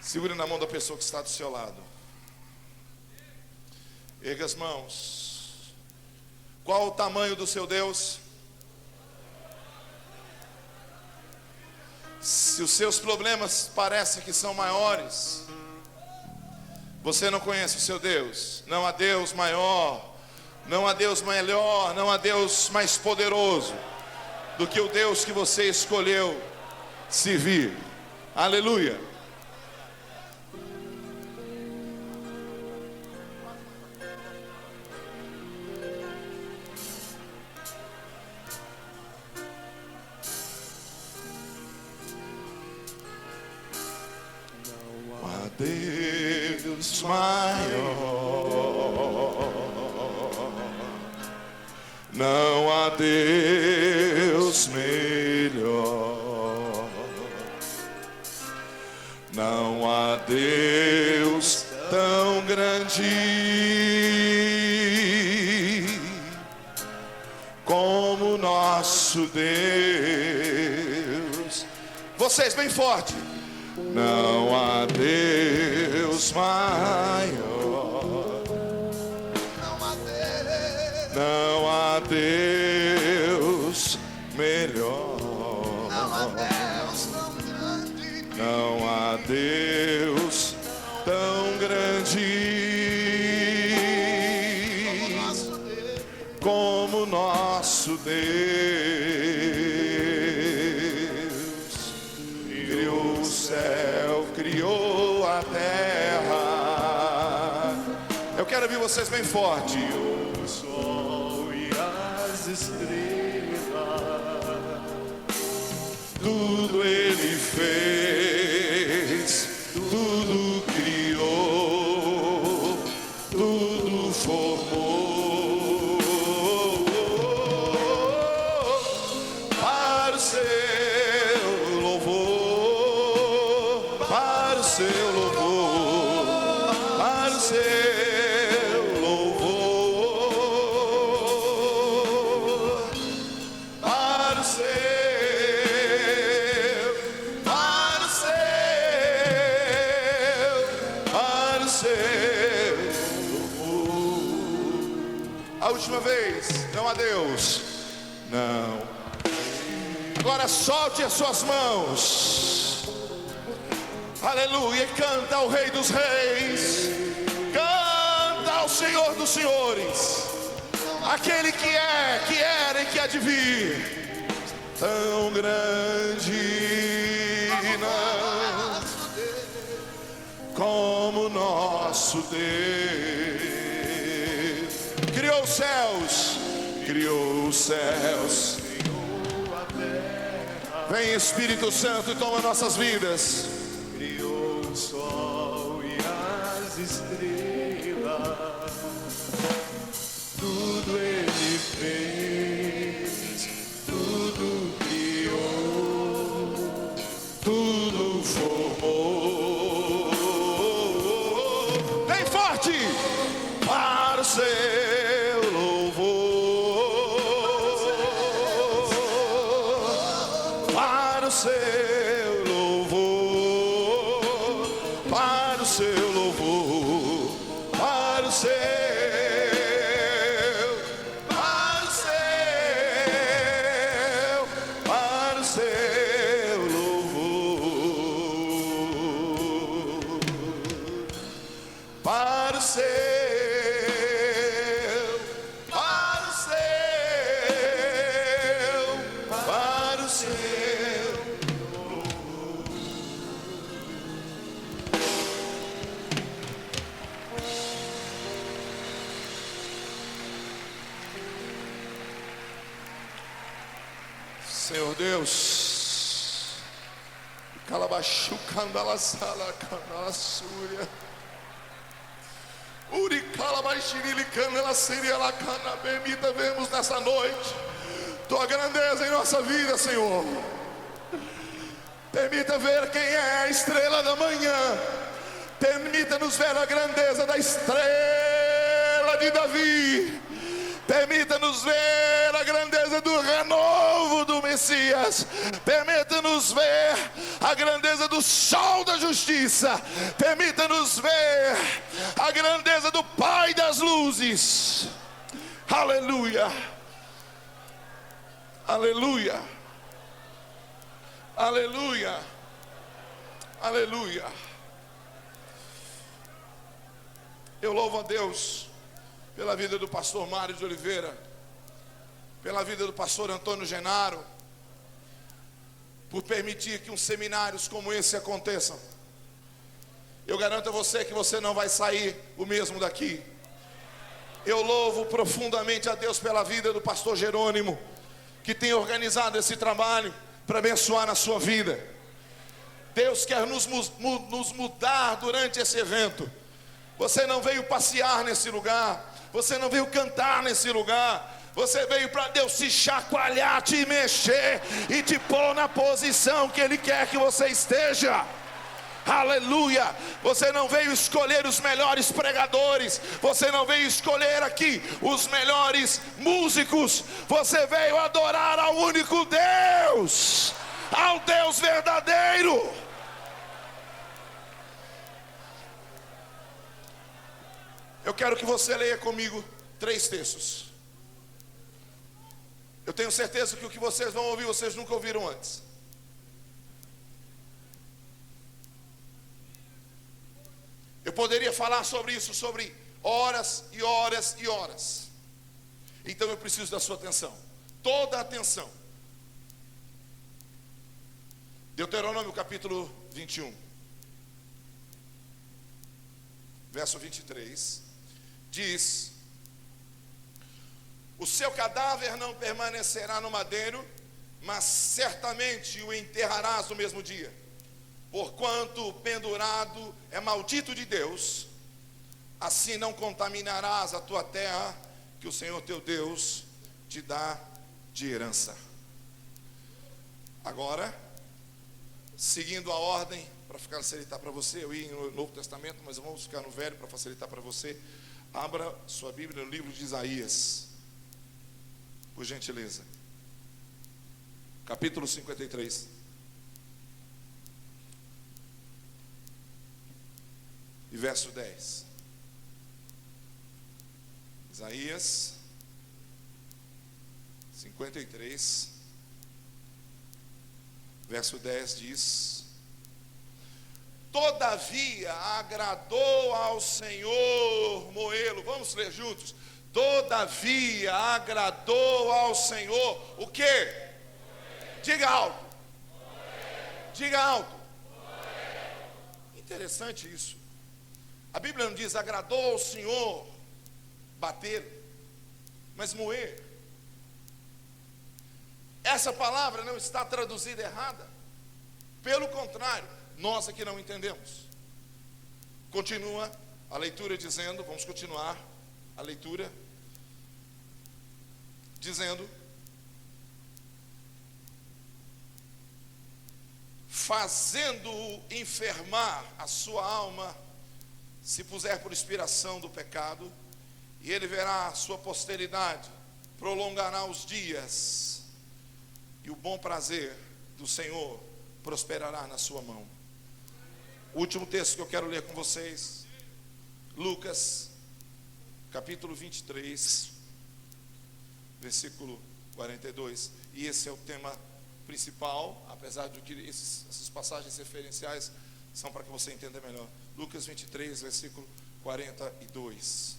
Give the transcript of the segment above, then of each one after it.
Segure na mão da pessoa que está do seu lado. Erga as mãos. Qual o tamanho do seu Deus? Se os seus problemas parecem que são maiores, você não conhece o seu Deus. Não há Deus maior, não há Deus melhor, não há Deus mais poderoso do que o Deus que você escolheu servir. Aleluia. Não há Deus maior, não há Deus melhor, não há Deus tão grande como nosso Deus. Vocês bem forte. Não há Deus maior, não há Deus melhor, não há Deus tão grande, não há Deus tão grande como nosso Deus. Criou o céu, criou a terra. Eu quero ouvir vocês bem forte. O sol e as estrelas, tudo Ele fez, tudo criou, tudo formou para o seu louvor, para o seu louvor, para o seu louvor, para o seu, para o seu, para o seu louvor. A última vez, não há Deus, não. Agora solte as suas mãos. Aleluia, e canta ao Rei dos Reis, canta ao Senhor dos Senhores, aquele que é, que era e que há de vir. Tão grande não como nosso Deus. Criou os céus, criou os céus. Vem Espírito Santo e toma nossas vidas. Criou o sol e as estrelas, tudo Ele fez, tudo criou, tudo formou. Vem forte para o seu louvor, para o seu louvor, para o seu louvor, para o seu, para o seu, para o seu louvor, para o seu, para o seu, para o seu. Senhor Deus, Calabachu, Candala Sala, Candala Súria, Uri Calabaxirili, Candela Síria, Lacana, Bemita, vemos nessa noite Tua grandeza em nossa vida, Senhor. Permita ver quem é a estrela da manhã. Permita-nos ver a grandeza da estrela de Davi. Permita-nos ver a grandeza do renovo do Messias. Permita-nos ver a grandeza do sol da justiça. Permita-nos ver a grandeza do Pai das luzes. Aleluia. Aleluia. Aleluia. Aleluia. Eu louvo a Deus pela vida do pastor Mário de Oliveira, pela vida do pastor Antônio Genaro, por permitir que uns seminários como esse aconteçam. Eu garanto a você que você não vai sair o mesmo daqui. Eu louvo profundamente a Deus pela vida do pastor Jerônimo, que tem organizado esse trabalho para abençoar a sua vida. Deus quer nos mudar durante esse evento. Você não veio passear nesse lugar, você não veio cantar nesse lugar, você veio para Deus te chacoalhar, te mexer e te pôr na posição que Ele quer que você esteja. Aleluia. Você não veio escolher os melhores pregadores, você não veio escolher aqui os melhores músicos, você veio adorar ao único Deus, ao Deus verdadeiro. Eu quero que você leia comigo 3 textos. Eu tenho certeza que o que vocês vão ouvir, vocês nunca ouviram antes. Eu poderia falar sobre isso, sobre horas e horas e horas. Então eu preciso da sua atenção, toda a atenção. Deuteronômio capítulo 21, verso 23, diz: o seu cadáver não permanecerá no madeiro, mas certamente o enterrarás no mesmo dia. Porquanto pendurado é maldito de Deus, assim não contaminarás a tua terra, que o Senhor teu Deus te dá de herança. Agora, seguindo a ordem, para facilitar para você, eu ia no Novo Testamento, mas vamos ficar no Velho para facilitar para você. Abra sua Bíblia no livro de Isaías, por gentileza, capítulo 53. E verso 10. Isaías 53, verso 10 diz: todavia agradou ao Senhor moê-lo. Vamos ler juntos. Todavia agradou ao Senhor o quê? Diga alto. Diga alto. Interessante isso. A Bíblia não diz agradou ao Senhor bater, mas moer. Essa palavra não está traduzida errada. Pelo contrário, nós aqui não entendemos. Continua a leitura dizendo, vamos continuar a leitura, dizendo: fazendo-o enfermar a sua alma, se puser por inspiração do pecado, e ele verá a sua posteridade, prolongará os dias, e o bom prazer do Senhor prosperará na sua mão. O último texto que eu quero ler com vocês, Lucas, capítulo 23, versículo 42. E esse é o tema principal, apesar de que essas passagens referenciais são para que você entenda melhor. Lucas 23, versículo 42.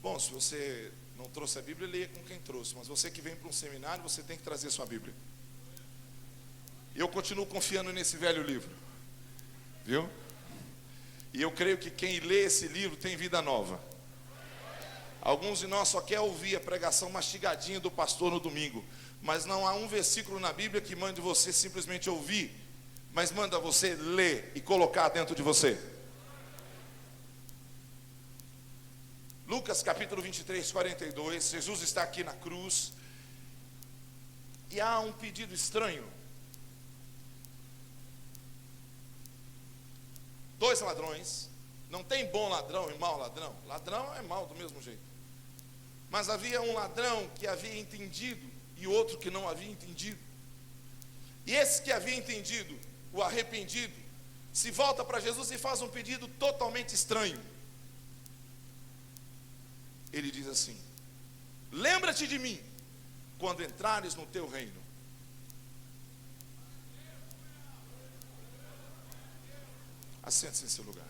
Bom, se você não trouxe a Bíblia, leia com quem trouxe. Mas você que vem para um seminário, você tem que trazer sua Bíblia. E eu continuo confiando nesse velho livro, viu? E eu creio que quem lê esse livro tem vida nova. Alguns de nós só quer ouvir a pregação mastigadinha do pastor no domingo, mas não há um versículo na Bíblia que mande você simplesmente ouvir, mas manda você ler e colocar dentro de você. Lucas capítulo 23, 42, Jesus está aqui na cruz, e há um pedido estranho. 2 ladrões, não tem bom ladrão e mau ladrão, ladrão é mau do mesmo jeito. Mas havia um ladrão que havia entendido e outro que não havia entendido. E esse que havia entendido, o arrependido, se volta para Jesus e faz um pedido totalmente estranho. Ele diz assim: lembra-te de mim quando entrares no teu reino. Assente-se em seu lugar.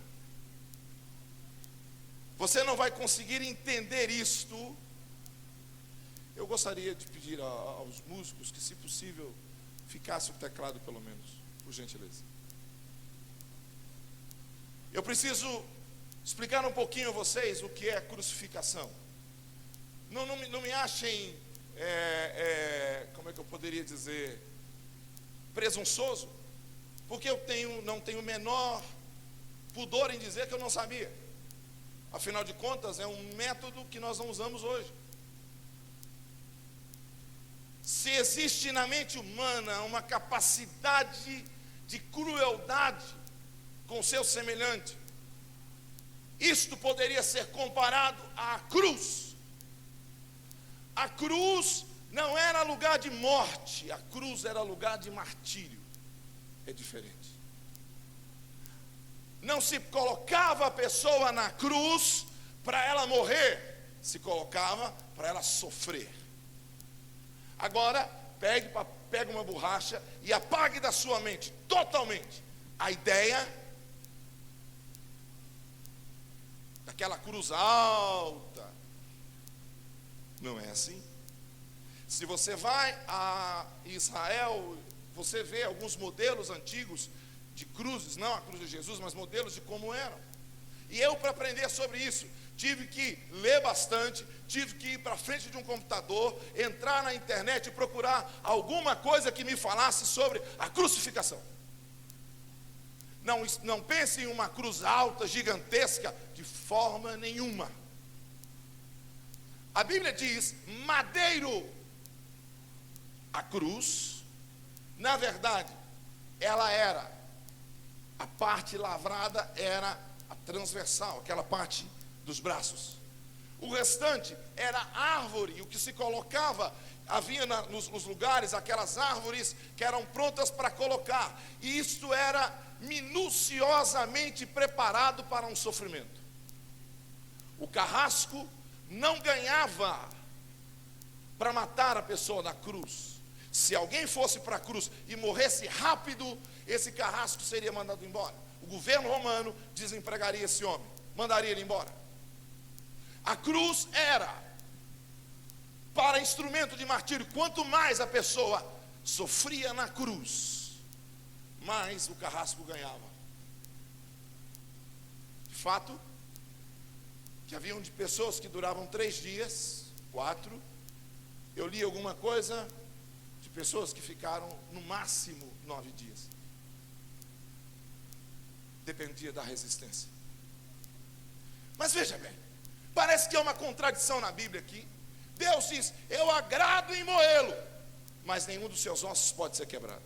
Você não vai conseguir entender isto. Eu gostaria de pedir aos músicos que, se possível, ficasse o teclado pelo menos, por gentileza. Eu preciso explicar um pouquinho a vocês o que é crucificação. Não me achem, como é que eu poderia dizer, presunçoso, porque eu não tenho o menor pudor em dizer que eu não sabia. Afinal de contas, é um método que nós não usamos hoje. Se existe na mente humana uma capacidade de crueldade com seu semelhante, isto poderia ser comparado à cruz. A cruz não era lugar de morte, a cruz era lugar de martírio. É diferente. Não se colocava a pessoa na cruz para ela morrer, se colocava para ela sofrer. Agora, pegue uma borracha e apague da sua mente totalmente a ideia daquela cruz alta. Não é assim. Se você vai a Israel, você vê alguns modelos antigos de cruzes, não a cruz de Jesus, mas modelos de como eram. E eu, para aprender sobre isso, tive que ler bastante, tive que ir para frente de um computador, entrar na internet e procurar alguma coisa que me falasse sobre a crucificação. Não pense em uma cruz alta, gigantesca, de forma nenhuma. A Bíblia diz madeiro. A cruz, na verdade, ela era, a parte lavrada era a transversal, aquela parte dos braços. O restante era árvore, o que se colocava, havia nos lugares aquelas árvores que eram prontas para colocar, e isto era minuciosamente preparado para um sofrimento. O carrasco não ganhava para matar a pessoa na cruz. Se alguém fosse para a cruz e morresse rápido, esse carrasco seria mandado embora. O governo romano desempregaria esse homem, mandaria ele embora. A cruz era para instrumento de martírio. Quanto mais a pessoa sofria na cruz, mais o carrasco ganhava. De fato, que haviam de pessoas que duravam 3 dias, 4. Eu li alguma coisa de pessoas que ficaram no máximo 9 dias. Dependia da resistência. Mas veja bem, parece que é uma contradição na Bíblia aqui. Deus diz: eu agrado em moê-lo, mas nenhum dos seus ossos pode ser quebrado.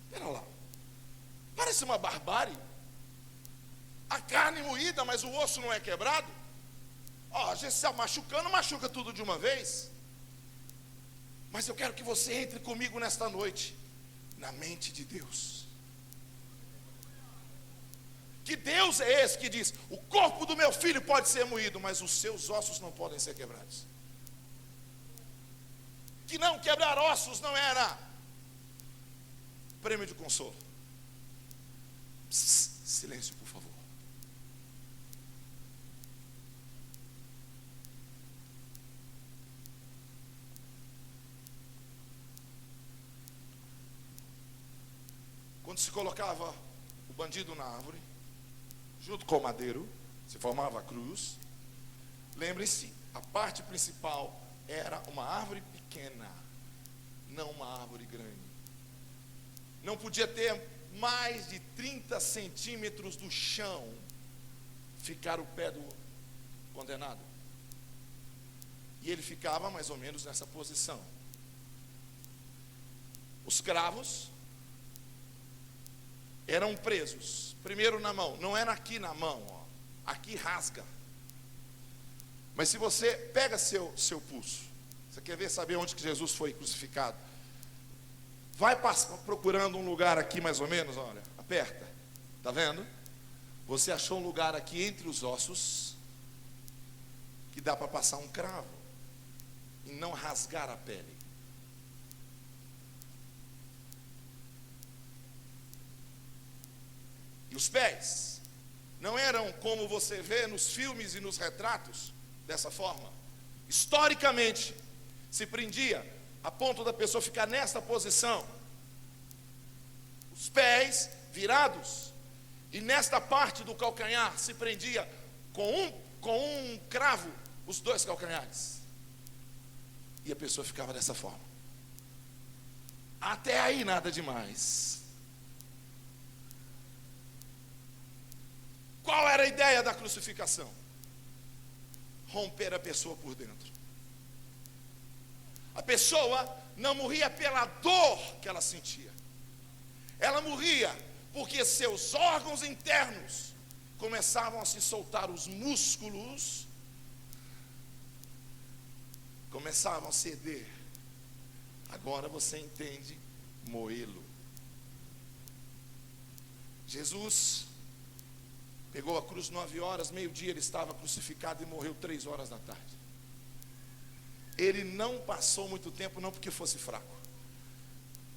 Espera lá, parece uma barbárie. A carne moída, mas o osso não é quebrado. A gente está machucando, machuca tudo de uma vez. Mas eu quero que você entre comigo nesta noite na mente de Deus. Que Deus é esse que diz: o corpo do meu filho pode ser moído, mas os seus ossos não podem ser quebrados. Que não quebrar ossos não era prêmio de consolo. Silêncio, por favor. Quando se colocava o bandido na árvore, junto com o madeiro, se formava a cruz. Lembre-se, a parte principal era uma árvore pequena, não uma árvore grande. Não podia ter mais de 30 centímetros do chão ficar o pé do condenado. E ele ficava mais ou menos nessa posição. Os cravos eram presos, primeiro na mão, não era aqui na mão, aqui rasga. Mas se você pega seu pulso, você quer saber onde que Jesus foi crucificado? Vai procurando um lugar aqui mais ou menos, olha, aperta, tá vendo? Você achou um lugar aqui entre os ossos, que dá para passar um cravo, e não rasgar a pele. E os pés não eram como você vê nos filmes e nos retratos, dessa forma. Historicamente, se prendia a ponto da pessoa ficar nesta posição, os pés virados, e nesta parte do calcanhar se prendia com um cravo os dois calcanhares, e a pessoa ficava dessa forma. Até aí nada demais. Qual era a ideia da crucificação? Romper a pessoa por dentro. A pessoa não morria pela dor que ela sentia, ela morria porque seus órgãos internos começavam a se soltar, os músculos começavam a ceder. Agora você entende, moê-lo. Jesus pegou a cruz 9 horas, meio-dia ele estava crucificado e morreu 3 horas da tarde. Ele não passou muito tempo, não porque fosse fraco,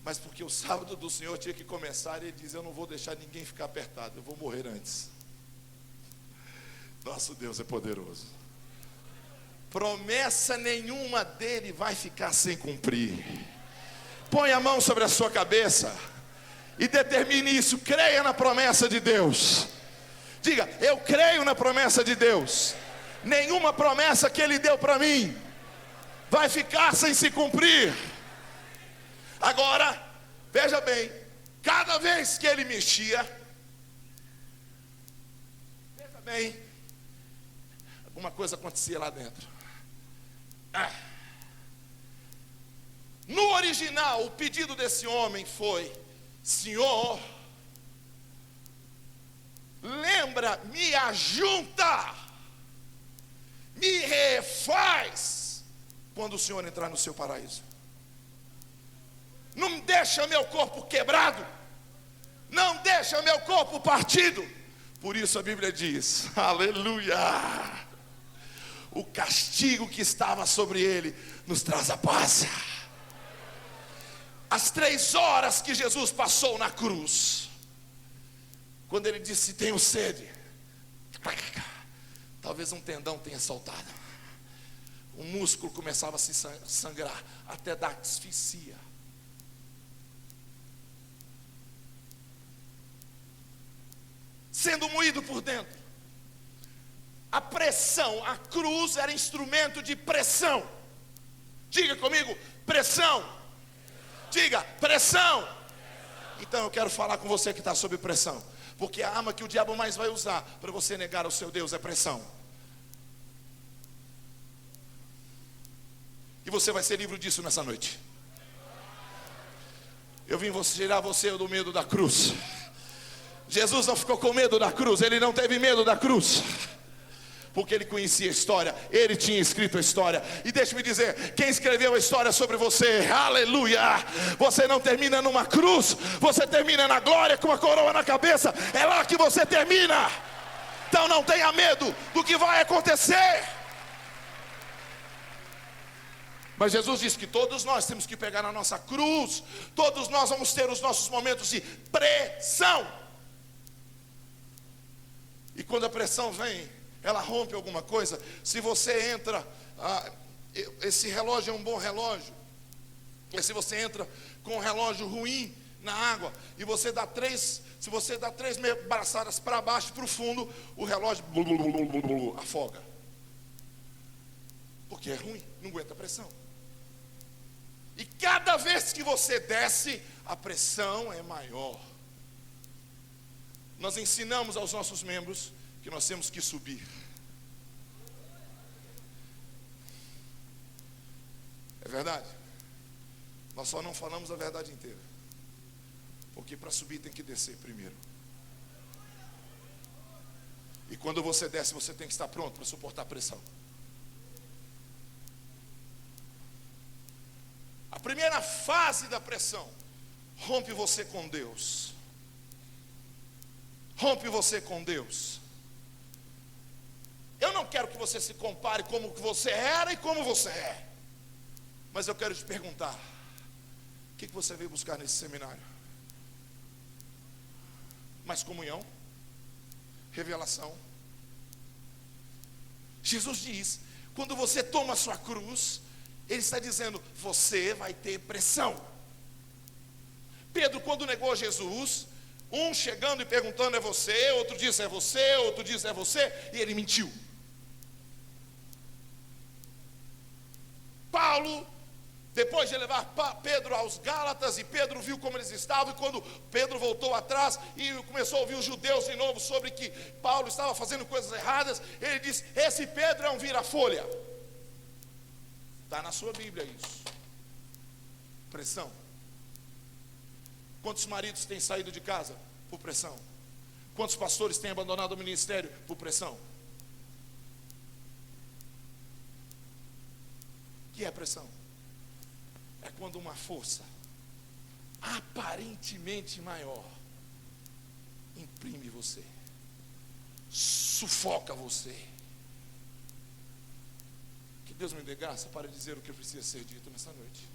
mas porque o sábado do Senhor tinha que começar, e ele diz: eu não vou deixar ninguém ficar apertado, eu vou morrer antes. Nosso Deus é poderoso. Promessa nenhuma dele vai ficar sem cumprir. Põe a mão sobre a sua cabeça e determine isso. Creia na promessa de Deus. Diga: eu creio na promessa de Deus. Nenhuma promessa que ele deu para mim vai ficar sem se cumprir. Agora, veja bem, cada vez que ele mexia, veja bem, alguma coisa acontecia lá dentro. No original, o pedido desse homem foi: Senhor, lembra, me ajunta, me refaz quando o Senhor entrar no seu paraíso. Não deixa meu corpo quebrado, não deixa meu corpo partido. Por isso a Bíblia diz, aleluia, o castigo que estava sobre ele nos traz a paz. As 3 horas que Jesus passou na cruz, quando ele disse: tenho sede, talvez um tendão tenha saltado, um músculo começava a se sangrar, até dar asfixia. Sendo moído por dentro. A pressão, a cruz era instrumento de pressão. Diga comigo: pressão. Diga: pressão. Então eu quero falar com você que está sob pressão, porque a arma que o diabo mais vai usar para você negar o seu Deus é pressão. E você vai ser livre disso nessa noite. Eu vim tirar você do medo da cruz. Jesus não ficou com medo da cruz, ele não teve medo da cruz, porque ele conhecia a história, ele tinha escrito a história. E deixe-me dizer, quem escreveu a história sobre você, aleluia, você não termina numa cruz, você termina na glória com uma coroa na cabeça, é lá que você termina. Então não tenha medo do que vai acontecer. Mas Jesus disse que todos nós temos que pegar na nossa cruz, todos nós vamos ter os nossos momentos de pressão. E quando a pressão vem, ela rompe alguma coisa. Se você entra, esse relógio é um bom relógio, mas se você entra com um relógio ruim na água, e você dá 3, se você dá 3 braçadas para baixo, para o fundo, o relógio afoga, porque é ruim, não aguenta a pressão. E cada vez que você desce, a pressão é maior. Nós ensinamos aos nossos membros que nós temos que subir. É verdade. Nós só não falamos a verdade inteira, porque para subir tem que descer primeiro. E quando você desce, você tem que estar pronto para suportar a pressão. primeira fase da pressão, rompe você com Deus. Rompe você com Deus. Eu não quero que você se compare como você era e como você é. Mas eu quero te perguntar, o que você veio buscar nesse seminário? Mais comunhão? Revelação? Jesus diz, quando você toma a sua cruz, Ele está dizendo, você vai ter pressão. Pedro, quando negou Jesus, um chegando e perguntando, é você, outro disse é você, outro disse é você, e ele mentiu. Paulo, depois de levar Pedro aos Gálatas, e Pedro viu como eles estavam, e quando Pedro voltou atrás e começou a ouvir os judeus de novo sobre que Paulo estava fazendo coisas erradas, ele disse, esse Pedro é um vira-folha. Está na sua Bíblia isso. Pressão. Quantos maridos têm saído de casa por pressão? Quantos pastores têm abandonado o ministério por pressão? O que é pressão? É quando uma força aparentemente maior imprime você, sufoca você. Que Deus me dê graça para dizer o que precisa ser dito nessa noite.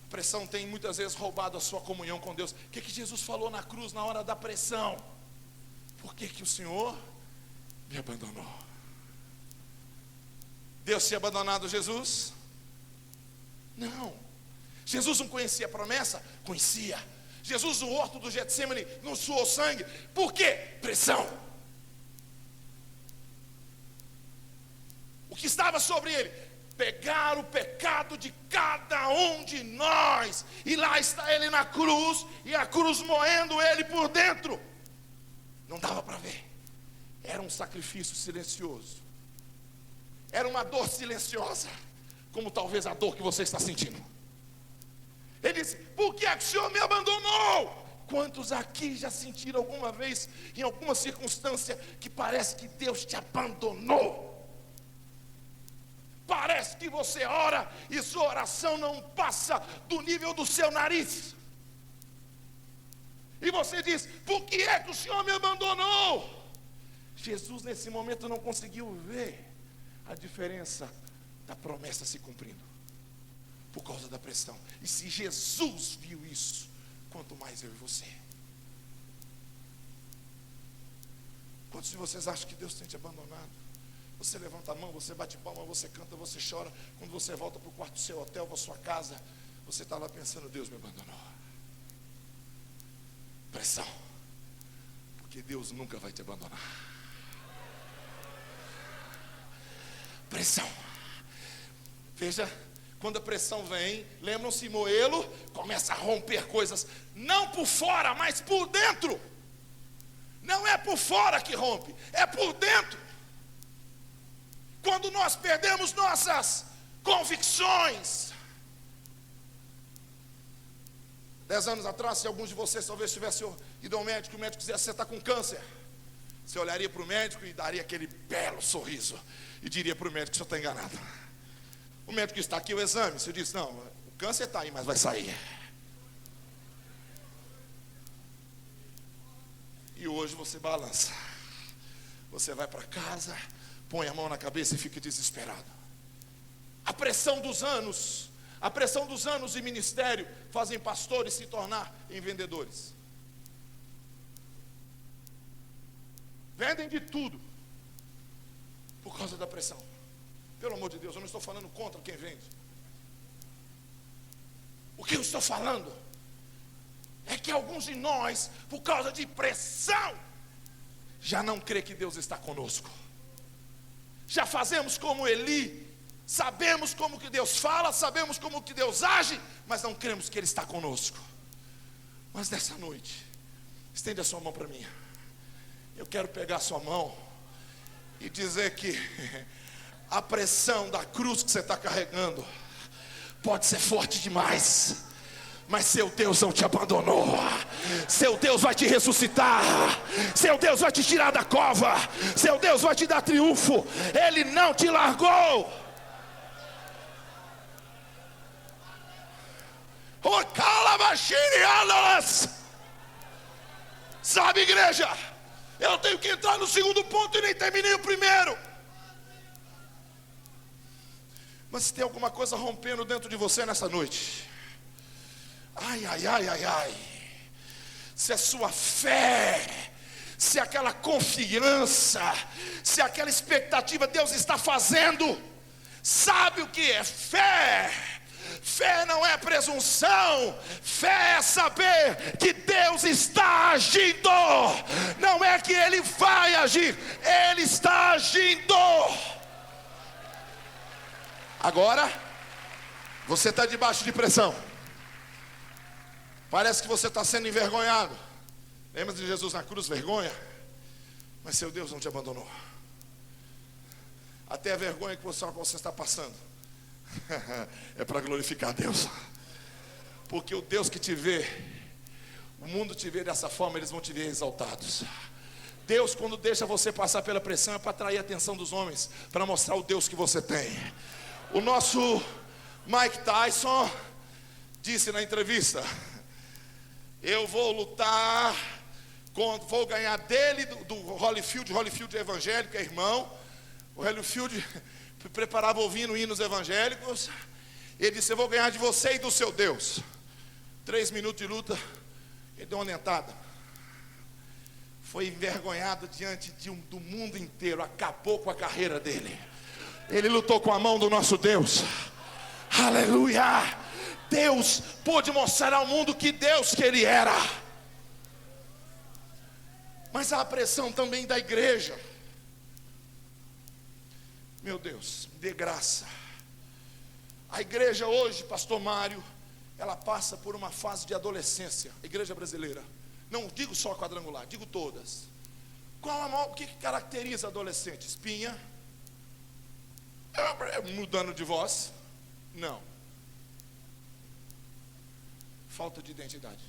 A pressão tem muitas vezes roubado a sua comunhão com Deus. O que Jesus falou na cruz na hora da pressão? Por que o Senhor me abandonou? Deus tinha abandonado Jesus? Não. Jesus não conhecia a promessa? Conhecia. Jesus no horto do Getsemane não suou sangue. Por quê? Pressão. O que estava sobre ele? Pegar o pecado de cada um de nós. E lá está ele na cruz, e a cruz moendo ele por dentro. Não dava para ver. Era um sacrifício silencioso. Era uma dor silenciosa, como talvez a dor que você está sentindo. Ele disse, por que é que o Senhor me abandonou? Quantos aqui já sentiram alguma vez, em alguma circunstância, que parece que Deus te abandonou? Parece que você ora e sua oração não passa do nível do seu nariz. E você diz, por que é que o Senhor me abandonou? Jesus nesse momento não conseguiu ver a diferença da promessa se cumprindo, por causa da pressão. E se Jesus viu isso, quanto mais eu e você. Quantos de vocês acham que Deus tem te abandonado? Você levanta a mão, você bate palma, você canta, você chora. Quando você volta para o quarto do seu hotel, para a sua casa, você está lá pensando, Deus me abandonou. Pressão. Porque Deus nunca vai te abandonar. Pressão. Veja, quando a pressão vem, lembram-se, moelo começa a romper coisas, não por fora, mas por dentro. Não é por fora que rompe, é por dentro. Quando nós perdemos nossas convicções. 10 anos atrás, se alguns de vocês talvez tivessem ido ao médico, o médico dizia, você está com câncer. Você olharia para o médico e daria aquele belo sorriso e diria para o médico, o senhor está enganado. O médico está aqui, o exame, você diz, não, o câncer está aí, mas vai sair. E hoje você balança. Você vai para casa, põe a mão na cabeça e fica desesperado. A pressão dos anos em ministério fazem pastores se tornar em vendedores. Vendem de tudo por causa da pressão. Pelo amor de Deus, eu não estou falando contra quem vende. O que eu estou falando é que alguns de nós, por causa de pressão, já não crê que Deus está conosco. Já fazemos como Eli, sabemos como que Deus fala, sabemos como que Deus age, mas não cremos que Ele está conosco. Mas nessa noite, estende a sua mão para mim. Eu quero pegar a sua mão e dizer que a pressão da cruz que você está carregando pode ser forte demais, mas seu Deus não te abandonou. Seu Deus vai te ressuscitar. Seu Deus vai te tirar da cova. Seu Deus vai te dar triunfo. Ele não te largou. Sabe, igreja, eu tenho que entrar no segundo ponto e nem terminei o primeiro. Mas se tem alguma coisa rompendo dentro de você nessa noite, ai, ai, ai, ai, ai, se a sua fé, se aquela confiança, se aquela expectativa, Deus está fazendo, sabe o que é fé? Fé não é presunção, fé é saber que Deus está agindo, não é que Ele vai agir, Ele está agindo. Agora, você está debaixo de pressão, parece que você está sendo envergonhado. Lembra de Jesus na cruz, vergonha? Mas seu Deus não te abandonou. Até a vergonha que você está passando é para glorificar a Deus. Porque o Deus que te vê, o mundo te vê dessa forma, eles vão te ver exaltados. Deus, quando deixa você passar pela pressão, é para atrair a atenção dos homens, para mostrar o Deus que você tem. O nosso Mike Tyson disse na entrevista: eu vou lutar, vou ganhar dele, do Holyfield. Holyfield é evangélico, é irmão. O Holyfield preparava ouvindo hinos evangélicos. Ele disse: eu vou ganhar de você e do seu Deus. 3 minutos de luta, ele deu uma dentada. Foi envergonhado diante do mundo inteiro, acabou com a carreira dele. Ele lutou com a mão do nosso Deus. Aleluia! Deus pôde mostrar ao mundo que Deus que Ele era. Mas há a pressão também da igreja. Meu Deus, me dê graça. A igreja hoje, pastor Mário, ela passa por uma fase de adolescência. A igreja brasileira, não digo só a quadrangular, digo todas. O que caracteriza adolescente? Espinha? Mudando de voz? Não. Falta de identidade.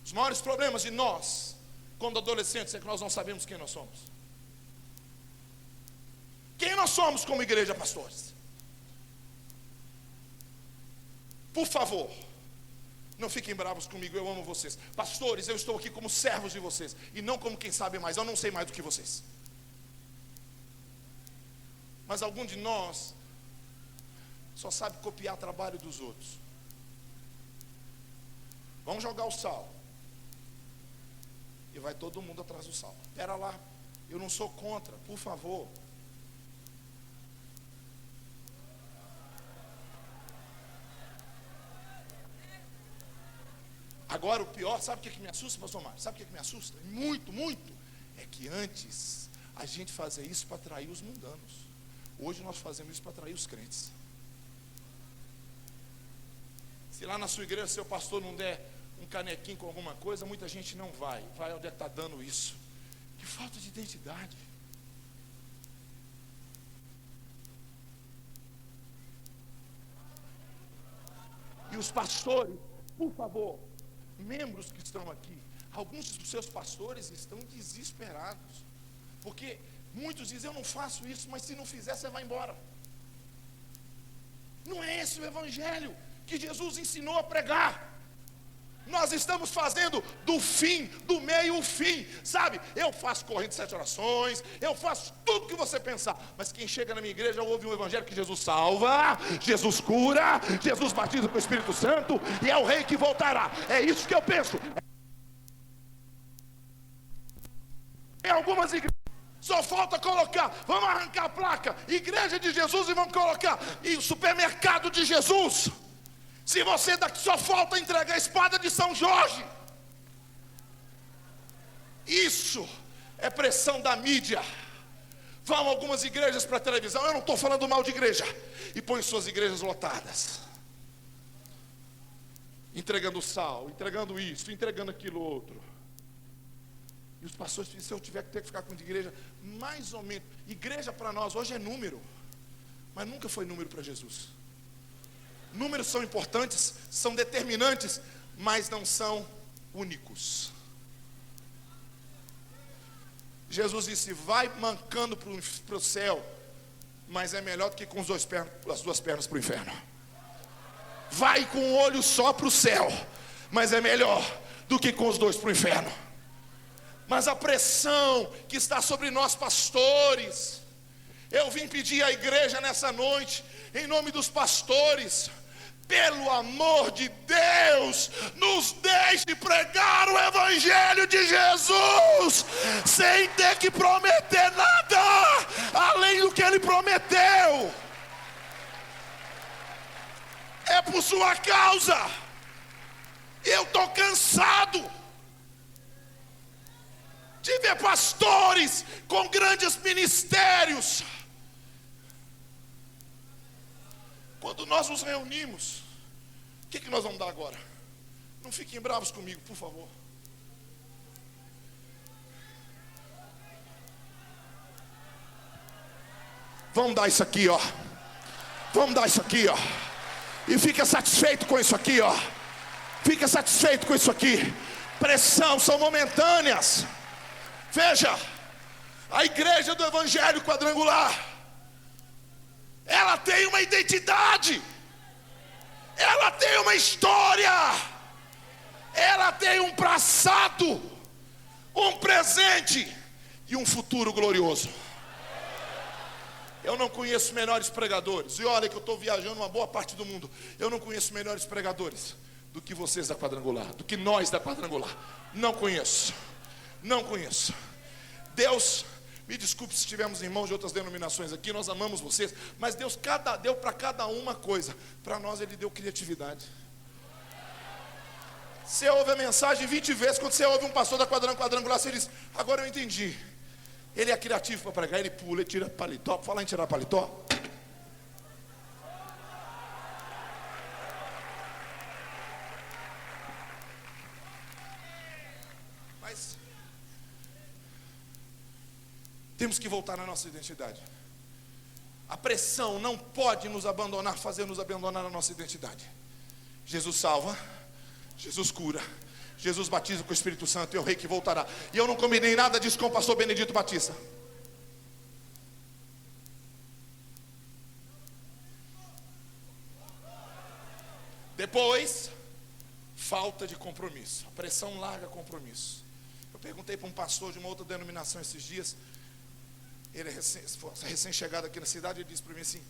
Os maiores problemas de nós, quando adolescentes, é que nós não sabemos quem nós somos. Quem nós somos como igreja, pastores? Por favor, não fiquem bravos comigo, eu amo vocês. Pastores, eu estou aqui como servos de vocês, e não como quem sabe mais. Eu não sei mais do que vocês. Mas algum de nós só sabe copiar trabalho dos outros. Vamos jogar o sal. E vai todo mundo atrás do sal. Espera lá, eu não sou contra, por favor. Agora o pior, sabe o que me assusta, pastor Mário? Sabe o que me assusta? Muito, muito. É que antes a gente fazia isso para atrair os mundanos. Hoje nós fazemos isso para atrair os crentes. Se lá na sua igreja seu pastor não der um canequinho com alguma coisa, muita gente não vai. Vai onde é que está dando isso. Que falta de identidade. E os pastores, por favor, membros que estão aqui, alguns dos seus pastores estão desesperados. Porque muitos dizem: eu não faço isso, mas se não fizer, você vai embora. Não é esse o evangelho que Jesus ensinou a pregar. Nós estamos fazendo do fim, do meio o fim, sabe? Eu faço corrente de 7 orações, eu faço tudo que você pensar, mas quem chega na minha igreja ouve um evangelho que Jesus salva, Jesus cura, Jesus batiza com o Espírito Santo e é o rei que voltará. É isso que eu penso. Em algumas igrejas só falta colocar, vamos arrancar a placa, igreja de Jesus, e vamos colocar e supermercado de Jesus. Se você daqui só falta entregar a espada de São Jorge. Isso é pressão da mídia. Vão algumas igrejas para a televisão, eu não estou falando mal de igreja, e põe suas igrejas lotadas, entregando sal, entregando isso, entregando aquilo outro. E os pastores dizem: se eu tiver que ter que ficar com a igreja, mais ou menos. Igreja para nós hoje é número, mas nunca foi número para Jesus. Números são importantes, são determinantes, mas não são únicos. Jesus disse: vai mancando para o céu, mas é melhor do que com as duas pernas para o inferno. vai com um olho só para o céu, mas é melhor do que com os dois para o inferno. Mas a pressão que está sobre nós pastores, eu vim pedir à igreja nessa noite, em nome dos pastores, pelo amor de Deus, nos deixe pregar o Evangelho de Jesus, sem ter que prometer nada, além do que Ele prometeu. É por sua causa. Eu estou cansado de ver pastores com grandes ministérios. Quando nós nos reunimos, o que nós vamos dar agora? Não fiquem bravos comigo, por favor. Vamos dar isso aqui, ó. Vamos dar isso aqui, ó. E fica satisfeito com isso aqui, ó. Fica satisfeito com isso aqui. Pressão são momentâneas. Veja, a igreja do Evangelho Quadrangular, ela tem uma identidade, ela tem uma história, ela tem um passado, um presente e um futuro glorioso. Eu não conheço melhores pregadores, e olha que eu estou viajando uma boa parte do mundo. Eu não conheço melhores pregadores do que vocês da Quadrangular, do que nós da Quadrangular. Não conheço, não conheço. Deus, me desculpe se tivermos irmãos de outras denominações aqui, nós amamos vocês, mas Deus deu para cada um uma coisa. Para nós Ele deu criatividade. Você ouve a mensagem 20 vezes, quando você ouve um pastor da Quadrangular, você diz: agora eu entendi. Ele é criativo para pregar, ele pula, ele tira paletó. Falar em tirar paletó, mas temos que voltar na nossa identidade. A pressão não pode nos abandonar, fazer nos abandonar a nossa identidade. Jesus salva, Jesus cura, Jesus batiza com o Espírito Santo, e é o Rei que voltará. E eu não combinei nada disso com o pastor Benedito Batista. Depois, falta de compromisso. A pressão larga compromisso. Eu perguntei para um pastor de uma outra denominação esses dias. Ele é recém-chegado aqui na cidade. Ele disse para mim assim: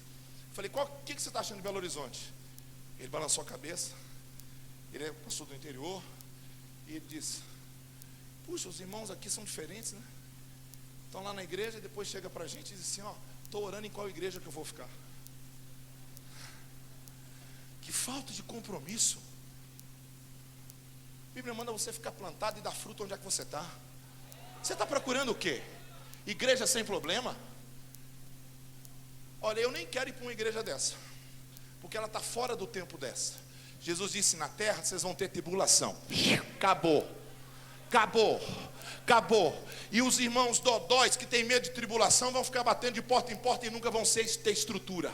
falei, o que você está achando de Belo Horizonte? Ele balançou a cabeça. Ele é pastor do interior. E ele disse: puxa, os irmãos aqui são diferentes, né? Estão lá na igreja e depois chega para a gente e diz assim: ó, estou orando em qual igreja que eu vou ficar. Que falta de compromisso. A Bíblia manda você ficar plantado e dar fruto onde é que você está. Você está procurando o quê? Igreja sem problema? Olha, eu nem quero ir para uma igreja dessa, porque ela está fora do tempo dessa. Jesus disse: na terra vocês vão ter tribulação. Acabou. Acabou. Acabou. E os irmãos dodóis que têm medo de tribulação vão ficar batendo de porta em porta e nunca vão ter estrutura.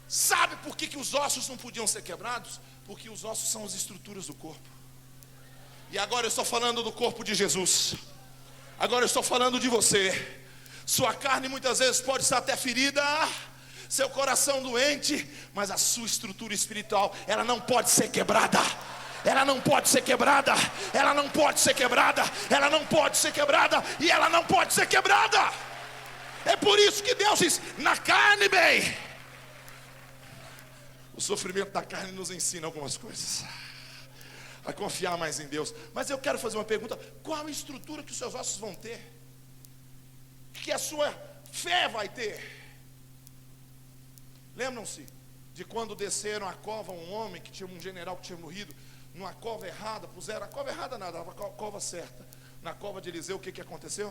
Sabe por que os ossos não podiam ser quebrados? Porque os ossos são as estruturas do corpo. E agora eu estou falando do corpo de Jesus. Agora eu estou falando de você. Sua carne muitas vezes pode estar até ferida, seu coração doente, mas a sua estrutura espiritual, ela não pode ser quebrada. Ela não pode ser quebrada. Ela não pode ser quebrada. Ela não pode ser quebrada. E ela não pode ser quebrada. É por isso que Deus diz: na carne, bem. O sofrimento da carne nos ensina algumas coisas, a confiar mais em Deus. Mas eu quero fazer uma pergunta: qual a estrutura que os seus ossos vão ter? Que a sua fé vai ter? Lembram-se de quando desceram a cova um homem que tinha um general que tinha morrido numa cova errada, puseram a cova errada nada, a cova certa. Na cova de Eliseu, o que aconteceu?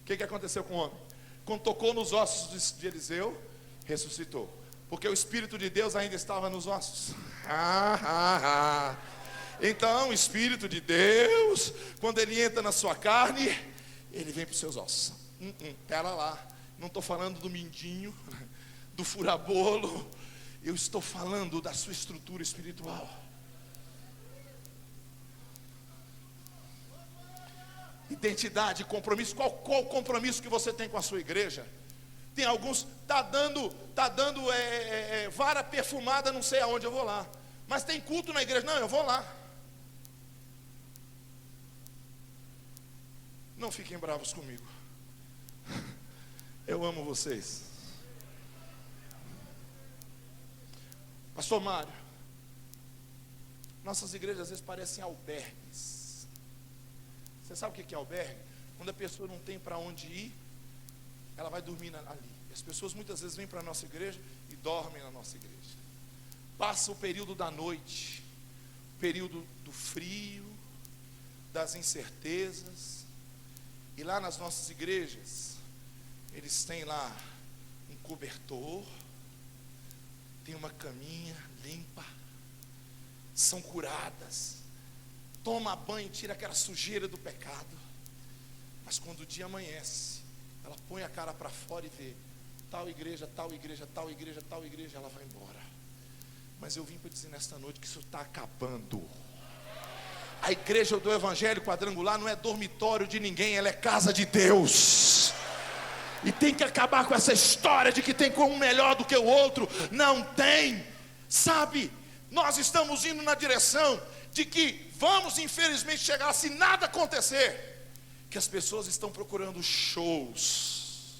O que aconteceu com o homem? Quando tocou nos ossos de Eliseu, ressuscitou, porque o Espírito de Deus ainda estava nos ossos. Então o Espírito de Deus, quando ele entra na sua carne, ele vem para os seus ossos. Pera lá, não estou falando do mindinho, do furabolo, eu estou falando da sua estrutura espiritual. Identidade, compromisso. Qual o compromisso que você tem com a sua igreja? Tem alguns, tá dando vara perfumada, não sei aonde, eu vou lá. Mas tem culto na igreja, não, eu vou lá. Não fiquem bravos comigo. Eu amo vocês. Pastor Mário, nossas igrejas às vezes parecem albergues. Você sabe o que é albergue? Quando a pessoa não tem para onde ir, ela vai dormir ali. As pessoas muitas vezes vêm para a nossa igreja e dormem na nossa igreja. Passa o período da noite, o período do frio, das incertezas. E lá nas nossas igrejas, eles têm lá um cobertor, tem uma caminha limpa, são curadas, toma banho, tira aquela sujeira do pecado. Mas quando o dia amanhece, ela põe a cara para fora e vê tal igreja, tal igreja, tal igreja, tal igreja, ela vai embora. Mas eu vim para dizer nesta noite que isso está acabando. A igreja do Evangelho Quadrangular não é dormitório de ninguém, ela é casa de Deus. E tem que acabar com essa história de que tem um melhor do que o outro. Não tem. Sabe, nós estamos indo na direção de que vamos infelizmente chegar, se nada acontecer, que as pessoas estão procurando shows,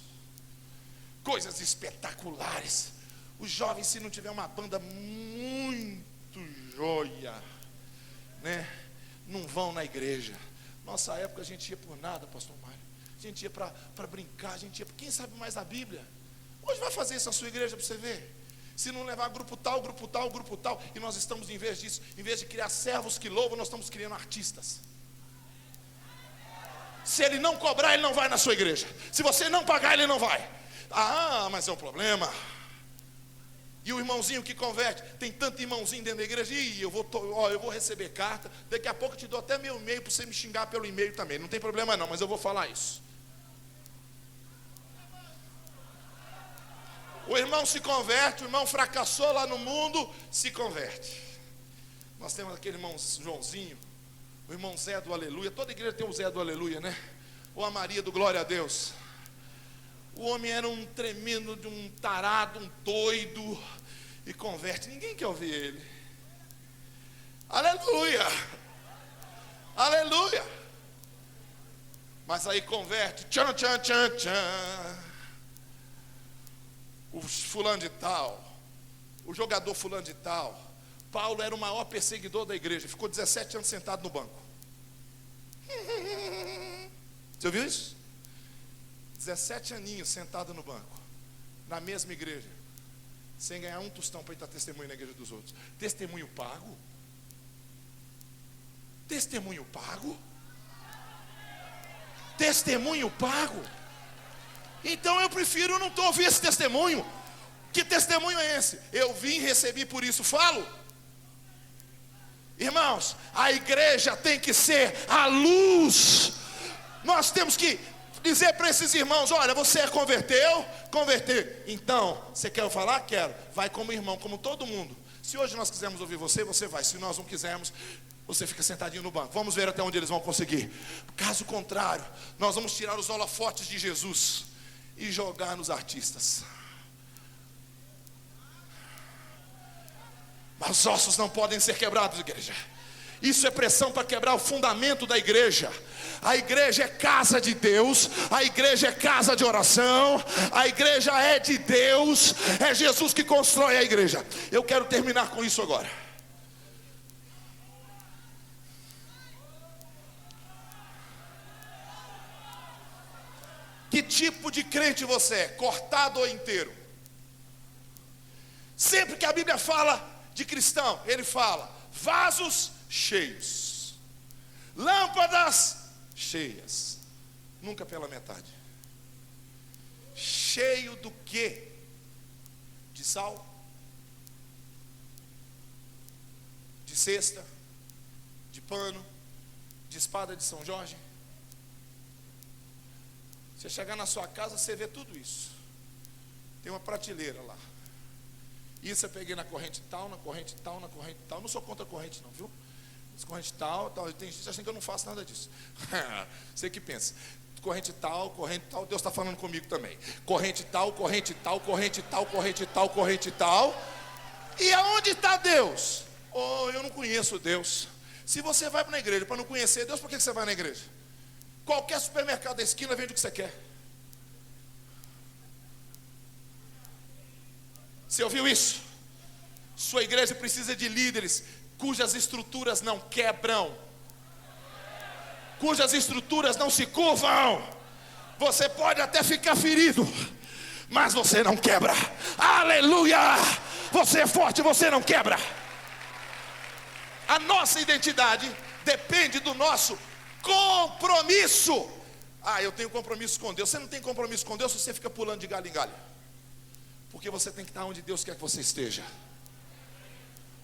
coisas espetaculares. Os jovens, se não tiver uma banda muito joia, né, não vão na igreja. Nossa época a gente ia por nada, pastor Mário. A gente ia para brincar, a gente ia, quem sabe mais da Bíblia. Hoje vai fazer isso na sua igreja para você ver. Se não levar grupo tal, grupo tal, grupo tal. E nós estamos, em vez disso, em vez de criar servos que louvam, nós estamos criando artistas. Se ele não cobrar, ele não vai na sua igreja. Se você não pagar, ele não vai. Ah, mas é um problema. E o irmãozinho que converte, tem tanto irmãozinho dentro da igreja. Ih, eu vou receber carta. Daqui a pouco eu te dou até meu e-mail para você me xingar pelo e-mail também. Não tem problema não, mas eu vou falar isso. O irmão se converte, o irmão fracassou lá no mundo, se converte. Nós temos aquele irmão Joãozinho, o irmão Zé do Aleluia. Toda igreja tem o Zé do Aleluia, né? Ou a Maria do Glória a Deus. O homem era um tremendo, de um tarado, um doido, e converte. Ninguém quer ouvir ele. Aleluia! Aleluia! Mas aí converte. Tchan, tchan, tchan, tchan. O fulano de tal, o jogador fulano de tal. Paulo era o maior perseguidor da igreja. Ficou 17 anos sentado no banco. Você ouviu isso? 17 aninhos sentado no banco, na mesma igreja, sem ganhar um tostão para ir dar testemunho na igreja dos outros. Testemunho pago? Testemunho pago? Testemunho pago? Então eu prefiro não ouvir esse testemunho. Que testemunho é esse? Eu vim, recebi, por isso falo. Irmãos, a igreja tem que ser a luz. Nós temos que dizer para esses irmãos: olha, você converteu? Então, você quer falar? Quero. Vai como irmão, como todo mundo. Se hoje nós quisermos ouvir você, você vai. Se nós não quisermos, você fica sentadinho no banco. Vamos ver até onde eles vão conseguir. Caso contrário, nós vamos tirar os holofotes de Jesus e jogar nos artistas. Mas os ossos não podem ser quebrados, igreja. Isso é pressão para quebrar o fundamento da igreja. A igreja é casa de Deus, a igreja é casa de oração, a igreja é de Deus, é Jesus que constrói a igreja. Eu quero terminar com isso agora. Que tipo de crente você é? Cortado ou inteiro? Sempre que a Bíblia fala de cristão, ele fala vasos cheios, lâmpadas cheias, nunca pela metade. Cheio do quê? De sal? De cesta? De pano? De espada de São Jorge? Você chegar na sua casa, você vê tudo isso. Tem uma prateleira lá. Isso eu peguei na corrente tal, na corrente tal, na corrente tal. Não sou contra a corrente não, viu? Corrente tal, tal. Tem gente achando que eu não faço nada disso. Você que pensa. corrente tal, Deus está falando comigo também. Corrente tal, corrente tal, corrente tal, corrente tal, corrente tal. E aonde está Deus? Oh, eu não conheço Deus. Se você vai para a igreja para não conhecer Deus, por que você vai na igreja? Qualquer supermercado da esquina vende o que você quer. Você ouviu isso? Sua igreja precisa de líderes cujas estruturas não quebram, cujas estruturas não se curvam. Você pode até ficar ferido, mas você não quebra. Aleluia! Você é forte, você não quebra. A nossa identidade depende do nosso compromisso. Eu tenho compromisso com Deus. Você não tem compromisso com Deus se você fica pulando de galho em galho. Porque você tem que estar onde Deus quer que você esteja.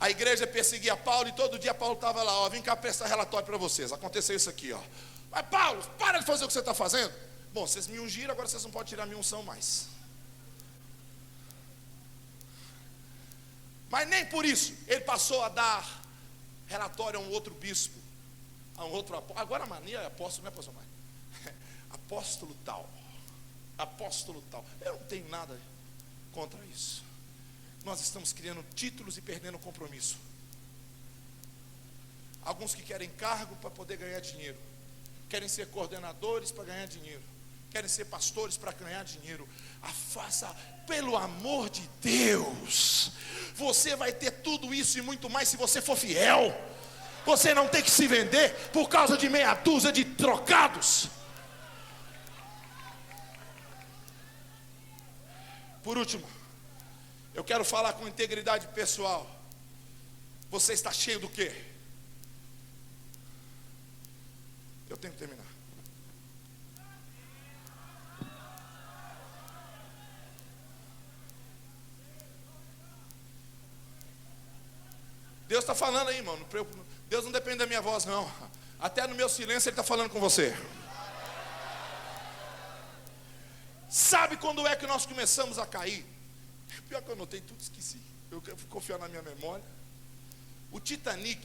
A igreja perseguia Paulo e todo dia Paulo estava lá, vem cá prestar relatório para vocês. Aconteceu isso aqui, Mas Paulo, para de fazer o que você está fazendo. Bom, vocês me ungiram, agora vocês não podem tirar a minha unção mais. Mas nem por isso ele passou a dar relatório a um outro bispo, a um outro apóstolo. Agora a mania é apóstolo, não é apóstolo mais. Apóstolo tal. Apóstolo tal. Eu não tenho nada contra isso. Nós estamos criando títulos e perdendo compromisso. Alguns que querem cargo para poder ganhar dinheiro, querem ser coordenadores para ganhar dinheiro, querem ser pastores para ganhar dinheiro. Faça, pelo amor de Deus. Você vai ter tudo isso e muito mais se você for fiel. Você não tem que se vender por causa de meia dúzia de trocados. Por último, eu quero falar com integridade pessoal. Você está cheio do quê? Eu tenho que terminar. Deus está falando aí, irmão. Deus não depende da minha voz, não. Até no meu silêncio Ele está falando com você. Sabe quando é que nós começamos a cair? Pior que eu anotei tudo, esqueci. Eu quero confiar na minha memória. O Titanic.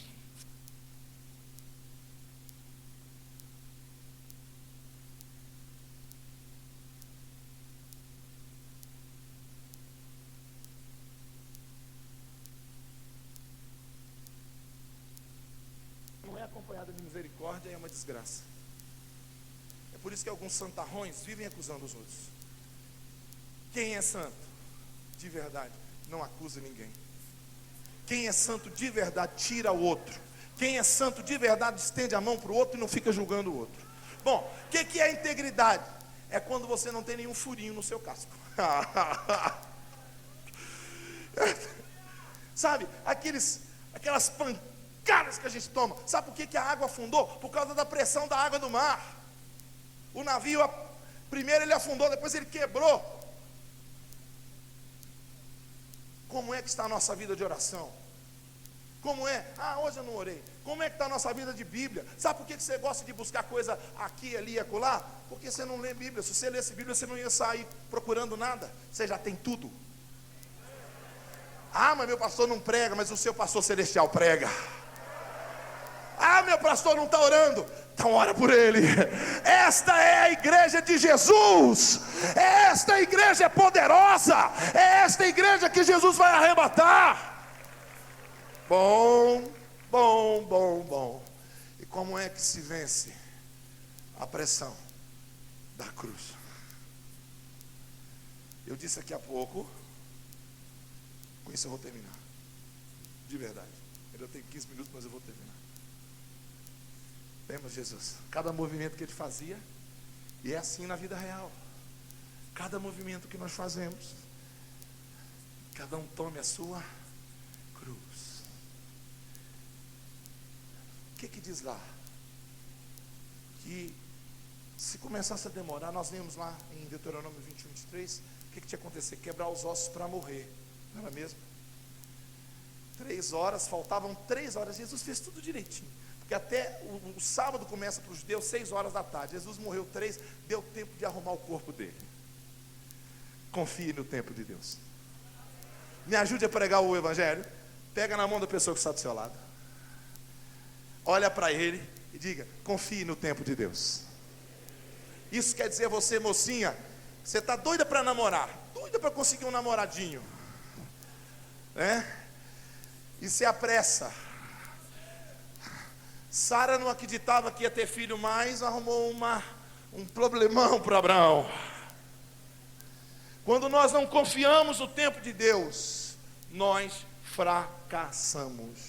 Não é acompanhada de misericórdia, é uma desgraça. É por isso que alguns santarrões vivem acusando os outros. Quem é santo de verdade não acusa ninguém. Quem é santo de verdade tira o outro. Quem é santo de verdade estende a mão para o outro e não fica julgando o outro. Bom, o que é integridade? É quando você não tem nenhum furinho no seu casco. Sabe, aquelas pancadas que a gente toma. Sabe por que a água afundou? Por causa da pressão da água do mar. O navio, primeiro ele afundou, depois ele quebrou. Como é que está a nossa vida de oração? Como é? Hoje eu não orei. Como é que está a nossa vida de Bíblia? Sabe por que você gosta de buscar coisa aqui, ali e acolá? Porque você não lê Bíblia. Se você lesse Bíblia, você não ia sair procurando nada. Você já tem tudo. Mas meu pastor não prega, mas o seu pastor celestial prega. Meu pastor não está orando. Então ora por ele. Esta é a igreja de Jesus. Esta igreja é poderosa. É esta igreja que Jesus vai arrebatar. Bom. E como é que se vence a pressão da cruz? Eu disse aqui há pouco. Com isso eu vou terminar. De verdade. Eu tenho 15 minutos, mas eu vou terminar. Lembra Jesus? Cada movimento que ele fazia, e é assim na vida real. Cada movimento que nós fazemos, cada um tome a sua cruz. O que diz lá? Que se começasse a demorar, nós lemos lá em Deuteronômio 21, 23, o que tinha que acontecer? Quebrar os ossos para morrer, não era mesmo? 3 horas, faltavam 3 horas, Jesus fez tudo direitinho. Porque até o sábado começa para os judeus 6 horas da tarde. Jesus morreu 3, deu tempo de arrumar o corpo dele. Confie no tempo de Deus. Me ajude a pregar o evangelho. Pega na mão da pessoa que está do seu lado. Olha para ele e diga: confie no tempo de Deus. Isso quer dizer, você, mocinha, você está doida para namorar, doida para conseguir um namoradinho, né? E se apressa. Sara não acreditava que ia ter filho mais, arrumou um problemão para Abraão. Quando nós não confiamos no tempo de Deus, nós fracassamos.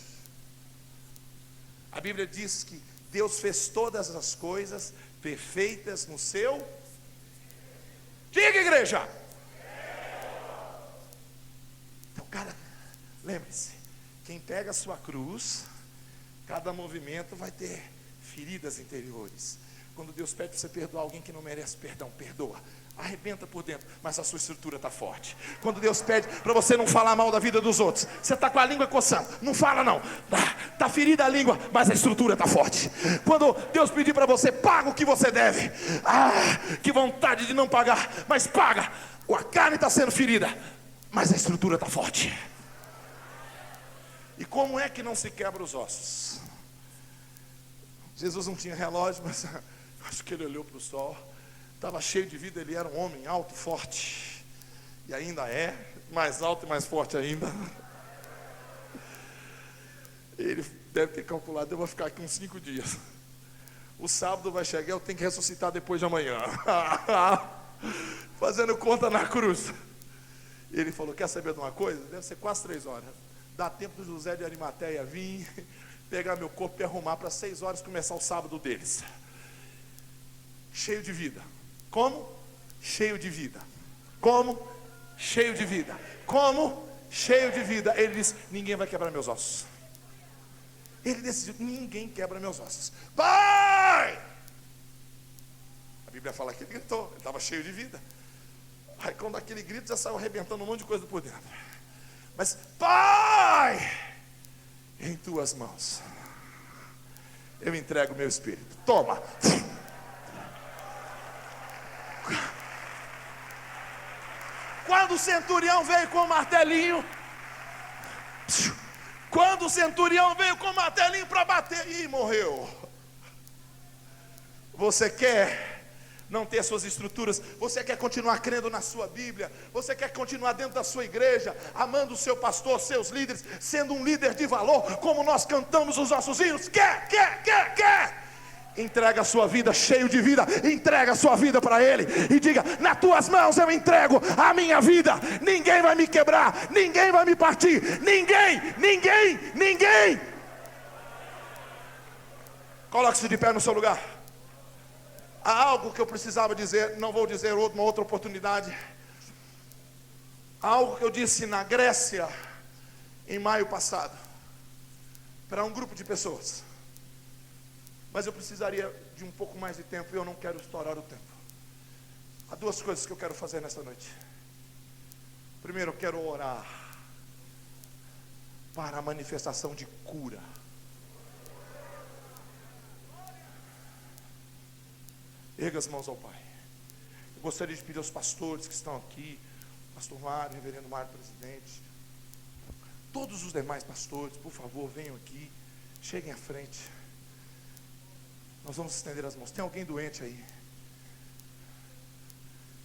A Bíblia diz que Deus fez todas as coisas perfeitas no seu. Diga, igreja. Então, cara, lembre-se, quem pega a sua cruz, cada movimento vai ter feridas interiores. Quando Deus pede para você perdoar alguém que não merece perdão, perdoa. Arrebenta por dentro, mas a sua estrutura está forte. Quando Deus pede para você não falar mal da vida dos outros, você está com a língua coçando, não fala não. Está ferida a língua, mas a estrutura está forte. Quando Deus pedir para você, paga o que você deve. Que vontade de não pagar, mas paga. A carne está sendo ferida, mas a estrutura está forte. E como é que não se quebra os ossos? Jesus não tinha relógio, mas acho que ele olhou para o sol. Estava cheio de vida, ele era um homem alto, forte. E ainda é, mais alto e mais forte ainda. Ele deve ter calculado, eu vou ficar aqui uns 5 dias. O sábado vai chegar, eu tenho que ressuscitar depois de amanhã. Fazendo conta na cruz. Ele falou, quer saber de uma coisa? Deve ser quase 3 horas. Dá tempo do José de Arimateia vir, pegar meu corpo e arrumar para 6 horas começar o sábado deles. Cheio de vida. Como? Cheio de vida. Como? Cheio de vida. Como? Cheio de vida. Ele disse, ninguém vai quebrar meus ossos. Ele decidiu, ninguém quebra meus ossos. Pai! A Bíblia fala que ele gritou, ele estava cheio de vida. Aí quando aquele grito já saiu arrebentando um monte de coisa por dentro. Mas, Pai, em tuas mãos eu entrego o meu espírito. Toma. Quando o centurião veio com o martelinho, para bater, e morreu. Você quer não ter suas estruturas? Você quer continuar crendo na sua Bíblia? Você quer continuar dentro da sua igreja, amando o seu pastor, seus líderes, sendo um líder de valor, como nós cantamos os nossos hinos? Quer? Entrega a sua vida, cheio de vida. Entrega a sua vida para Ele e diga, nas tuas mãos eu entrego a minha vida. Ninguém vai me quebrar, ninguém vai me partir. Ninguém. Coloque-se de pé no seu lugar. Há algo que eu precisava dizer, não vou dizer uma outra oportunidade. Há algo que eu disse na Grécia em maio passado para um grupo de pessoas. Mas eu precisaria de um pouco mais de tempo e eu não quero estourar o tempo. Há 2 coisas que eu quero fazer nessa noite. Primeiro, eu quero orar para a manifestação de cura. Erga as mãos ao Pai. Eu gostaria de pedir aos pastores que estão aqui, pastor Mário, reverendo Mário, presidente, todos os demais pastores, por favor, venham aqui, cheguem à frente. Nós vamos estender as mãos. Tem alguém doente aí?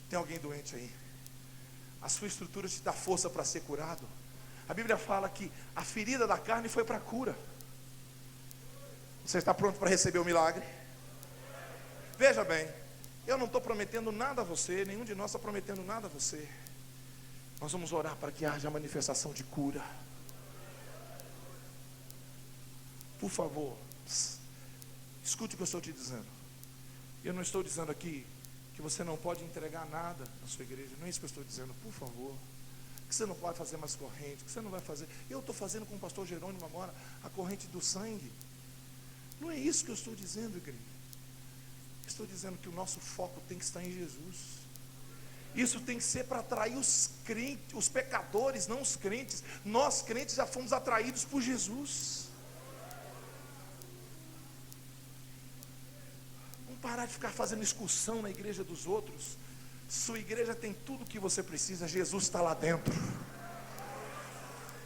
Tem alguém doente aí? A sua estrutura te dá força para ser curado. A Bíblia fala que a ferida da carne foi para a cura. Você está pronto para receber o milagre? Veja bem, eu não estou prometendo nada a você, nenhum de nós está prometendo nada a você. Nós vamos orar para que haja manifestação de cura. Por favor, escute o que eu estou te dizendo. Eu não estou dizendo aqui que você não pode entregar nada na sua igreja. Não é isso que eu estou dizendo, por favor. Que você não pode fazer mais corrente, que você não vai fazer. Eu estou fazendo com o pastor Jerônimo agora a corrente do sangue. Não é isso que eu estou dizendo, igreja. Estou dizendo que o nosso foco tem que estar em Jesus. Isso tem que ser para atrair os crentes, os pecadores, não os crentes. Nós crentes já fomos atraídos por Jesus. Vamos parar de ficar fazendo excursão na igreja dos outros. Sua igreja tem tudo o que você precisa. Jesus está lá dentro.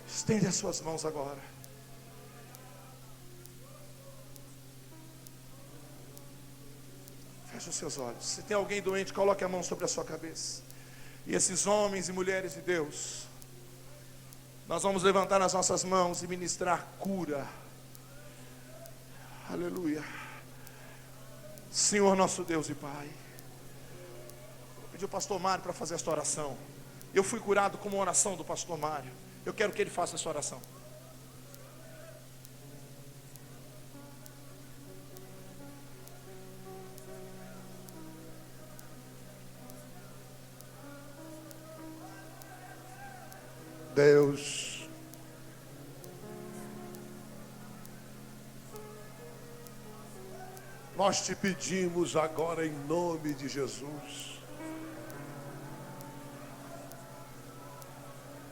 Estende as suas mãos agora. Feche os seus olhos. Se tem alguém doente, coloque a mão sobre a sua cabeça. E esses homens e mulheres de Deus, nós vamos levantar as nossas mãos e ministrar cura. Aleluia. Senhor nosso Deus e Pai, vou pedir ao pastor Mário para fazer esta oração. Eu fui curado com uma oração do pastor Mário. Eu quero que ele faça essa oração. Deus, nós te pedimos agora em nome de Jesus,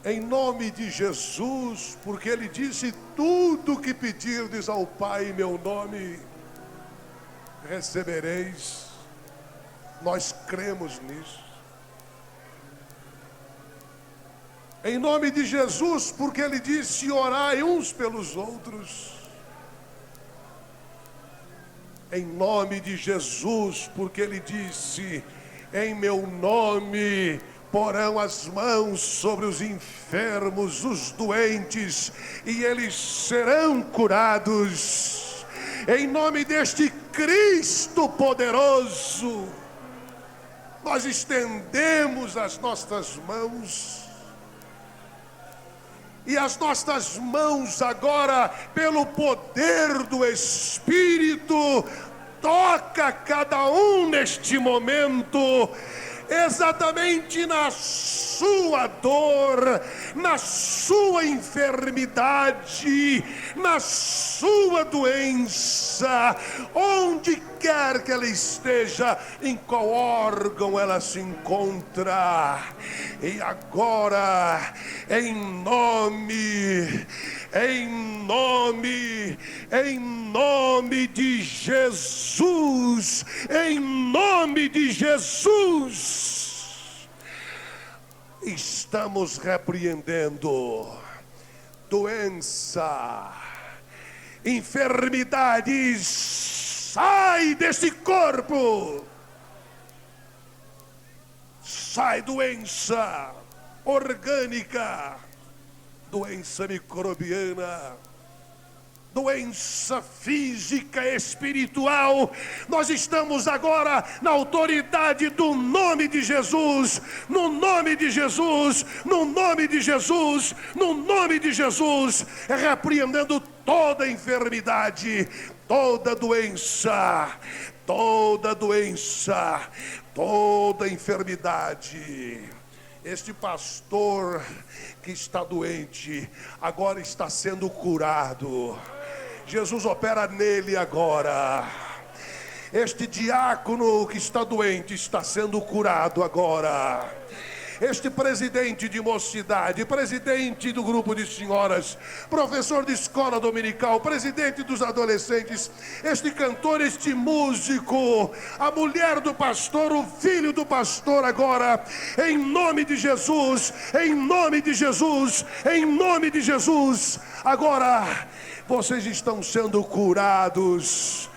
em nome de Jesus, porque Ele disse: tudo que pedirdes ao Pai em meu nome, recebereis. Nós cremos nisso. Em nome de Jesus, porque Ele disse: orai uns pelos outros. Em nome de Jesus, porque Ele disse: em meu nome porão as mãos sobre os enfermos, os doentes, e eles serão curados. Em nome deste Cristo poderoso, nós estendemos as nossas mãos. E as nossas mãos agora, pelo poder do Espírito, toca cada um neste momento, exatamente na sua dor, na sua enfermidade, na sua doença, onde quer que ela esteja, em qual órgão ela se encontra. E agora, em nome de Jesus, em nome de Jesus, estamos repreendendo doença, enfermidades, sai desse corpo. Sai doença orgânica, doença microbiana, doença física, espiritual. Nós estamos agora na autoridade do nome de Jesus, no nome de Jesus, no nome de Jesus, no nome de Jesus, repreendendo toda enfermidade, toda doença, toda enfermidade. Este pastor que está doente agora está sendo curado. Jesus opera nele agora. Este diácono que está doente está sendo curado agora. Este presidente de mocidade, presidente do grupo de senhoras, professor de escola dominical, presidente dos adolescentes, este cantor, este músico, a mulher do pastor, o filho do pastor agora, em nome de Jesus, em nome de Jesus, em nome de Jesus, agora vocês estão sendo curados,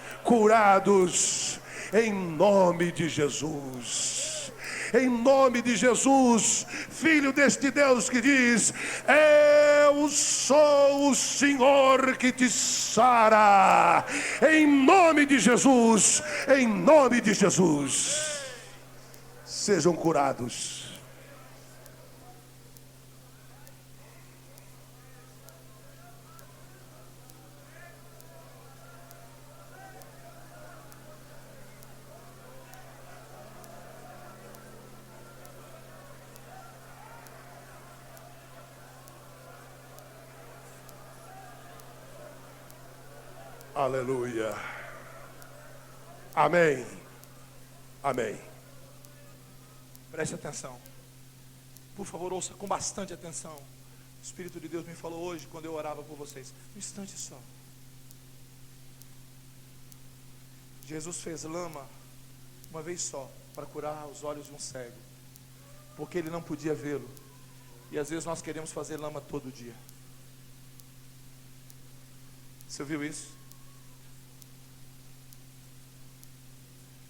em nome de Jesus. Em nome de Jesus, Filho deste Deus que diz: eu sou o Senhor que te sara. Em nome de Jesus, em nome de Jesus, sejam curados. Aleluia. Amém. Amém. Preste atenção. Por favor, ouça com bastante atenção. O Espírito de Deus me falou hoje, quando eu orava por vocês. Um instante só. Jesus fez lama uma vez só para curar os olhos de um cego, porque ele não podia vê-lo. E às vezes nós queremos fazer lama todo dia. Você ouviu isso?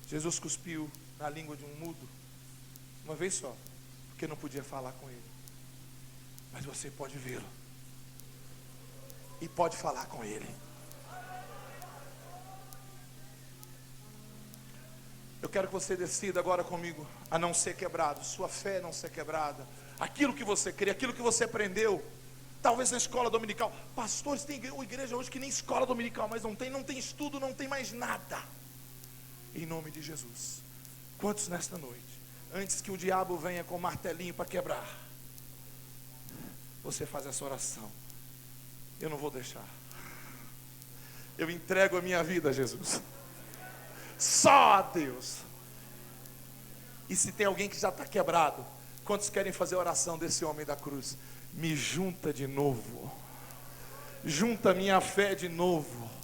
Jesus cuspiu na língua de um mudo, uma vez só, porque não podia falar com ele. Mas você pode vê-lo e pode falar com ele. Eu quero que você decida agora comigo a não ser quebrado, sua fé não ser quebrada, aquilo que você crê, aquilo que você aprendeu, talvez na escola dominical. Pastores, tem igreja hoje que nem escola dominical, mas não tem estudo, não tem mais nada. Em nome de Jesus, quantos nesta noite, antes que o diabo venha com o martelinho para quebrar, você faz essa oração: eu não vou deixar, eu entrego a minha vida a Jesus, só a Deus. E se tem alguém que já está quebrado, quantos querem fazer a oração desse homem da cruz? Me junta de novo, junta minha fé de novo.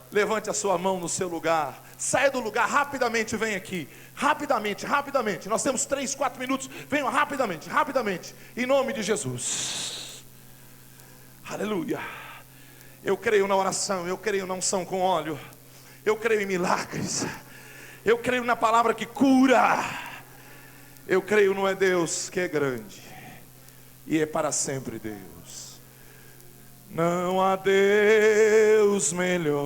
Levante a sua mão no seu lugar, saia do lugar rapidamente, vem aqui, rapidamente, nós temos 3, 4 minutos, venham rapidamente, em nome de Jesus. Aleluia. Eu creio na oração, eu creio na unção com óleo, eu creio em milagres, eu creio na palavra que cura, eu creio no Deus que é grande e é para sempre Deus. Não há Deus melhor,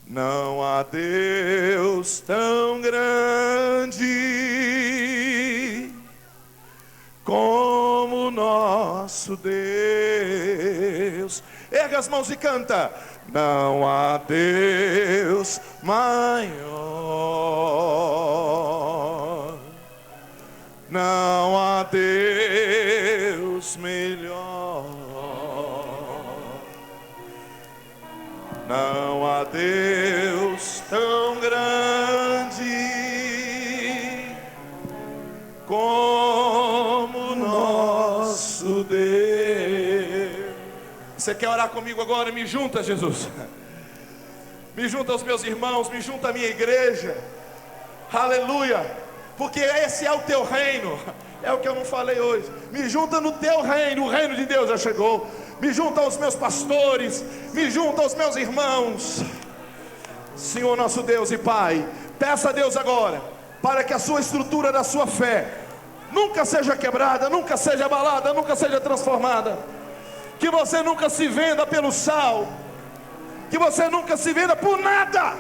não há Deus tão grande como nosso Deus. Erga as mãos e canta. Não há Deus maior, não há Deus melhor, não há Deus tão grande como nosso Deus. Você quer orar comigo agora? Me junta, Jesus. Me junta aos meus irmãos, me junta à minha igreja. Aleluia. Porque esse é o teu reino. É o que eu não falei hoje. Me junta no teu reino, o reino de Deus já chegou. Me junta aos meus pastores, me junta aos meus irmãos. Senhor nosso Deus e Pai, peça a Deus agora, para que a sua estrutura da sua fé nunca seja quebrada, nunca seja abalada, nunca seja transformada. Que você nunca se venda pelo sal, que você nunca se venda por nada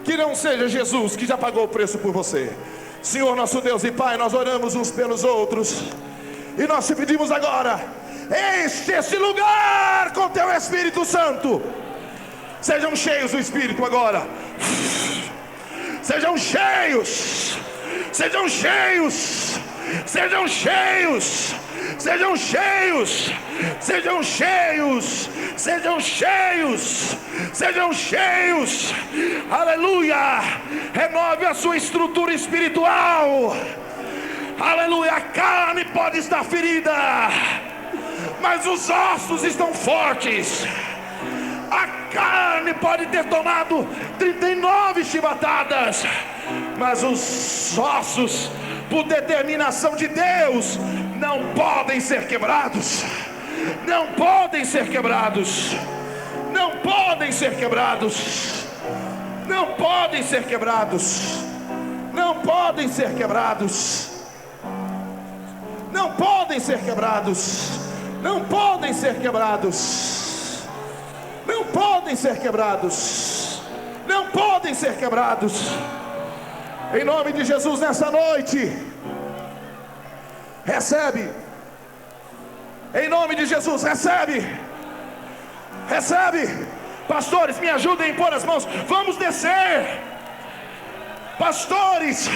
que não seja Jesus, que já pagou o preço por você. Senhor nosso Deus e Pai, nós oramos uns pelos outros, e nós te pedimos agora: enche esse lugar com teu Espírito Santo. Sejam cheios do Espírito agora. Sejam cheios. Sejam cheios. Sejam cheios. Sejam cheios. Sejam cheios. Sejam cheios. Sejam cheios. Aleluia. Renove a sua estrutura espiritual. Aleluia. A carne pode estar ferida, mas os ossos estão fortes. A carne pode ter tomado 39 chibatadas, mas os ossos, por determinação de Deus, não podem ser quebrados. Não podem ser quebrados. Não podem ser quebrados. Não podem ser quebrados. Não podem ser quebrados. Não podem ser quebrados. Não podem ser quebrados. Não podem ser quebrados. Não podem ser quebrados. Em nome de Jesus, nessa noite, recebe. Em nome de Jesus, recebe. Recebe. Pastores, me ajudem a impor as mãos. Vamos descer. Pastores,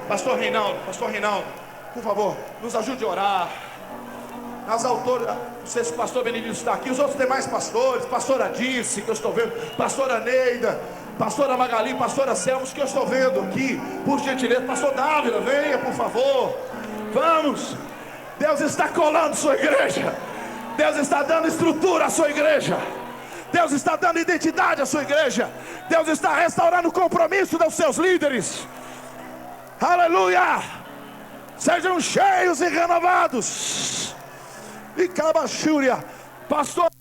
Pastor Reinaldo, por favor, nos ajude a orar. Nas autoras, não sei se o pastor Benedito está aqui, os outros demais pastores, pastora Dirce, que eu estou vendo, pastora Neida, pastora Magali, pastora Selmos, que eu estou vendo aqui, por gentileza. Pastor Dávila, venha, por favor. Vamos. Deus está colando sua igreja. Deus está dando estrutura à sua igreja. Deus está dando identidade à sua igreja. Deus está restaurando o compromisso dos seus líderes. Aleluia! Sejam cheios e renovados. E Cabachúria, pastor.